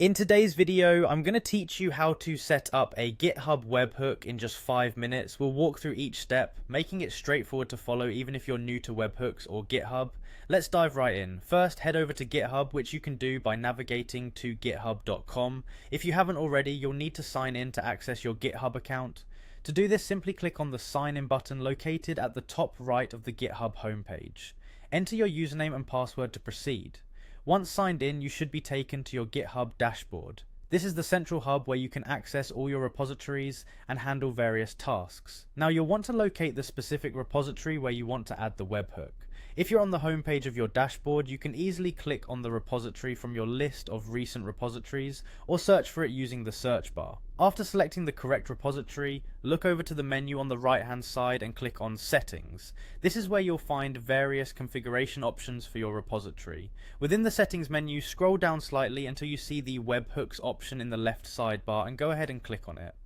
In today's video, I'm going to teach you how to set up a GitHub webhook in just 5 minutes. We'll walk through each step, making it straightforward to follow even if you're new to webhooks or GitHub. Let's dive right in. First, head over to GitHub, which you can do by navigating to github.com. If you haven't already, you'll need to sign in to access your GitHub account. To do this, simply click on the sign in button located at the top right of the GitHub homepage. Enter your username and password to proceed. Once signed in, you should be taken to your GitHub dashboard. This is the central hub where you can access all your repositories and handle various tasks. Now you'll want to locate the specific repository where you want to add the webhook. If you're on the home page of your dashboard, you can easily click on the repository from your list of recent repositories or search for it using the search bar. After selecting the correct repository, look over to the menu on the right hand side and click on Settings. This is where you'll find various configuration options for your repository. Within the Settings menu, scroll down slightly until you see the Webhooks option in the left sidebar and go ahead and click on it.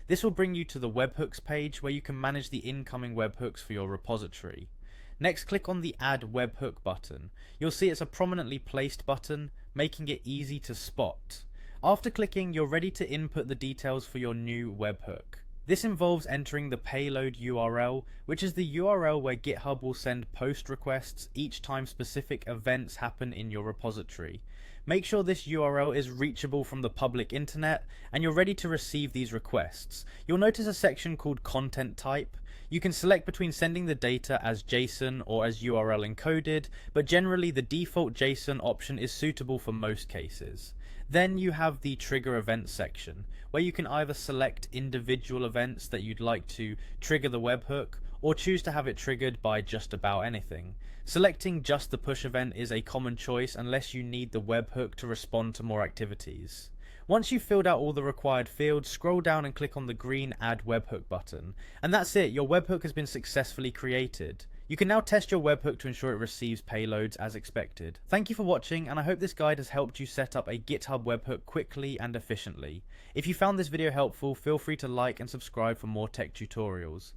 This will bring you to the Webhooks page where you can manage the incoming webhooks for your repository. Next, click on the Add Webhook button. You'll see it's a prominently placed button, making it easy to spot. After clicking, you're ready to input the details for your new webhook. This involves entering the payload URL, which is the URL where GitHub will send post requests each time specific events happen in your repository. Make sure this URL is reachable from the public internet and you're ready to receive these requests. You'll notice a section called Content Type. You can select between sending the data as JSON or as URL encoded, but generally the default JSON option is suitable for most cases. Then you have the Trigger Events section, where you can either select individual events that you'd like to trigger the webhook, or choose to have it triggered by just about anything. Selecting just the push event is a common choice unless you need the webhook to respond to more activities. Once you've filled out all the required fields, scroll down and click on the green Add Webhook button. And that's it, your webhook has been successfully created. You can now test your webhook to ensure it receives payloads as expected. Thank you for watching, and I hope this guide has helped you set up a GitHub webhook quickly and efficiently. If you found this video helpful, feel free to like and subscribe for more tech tutorials.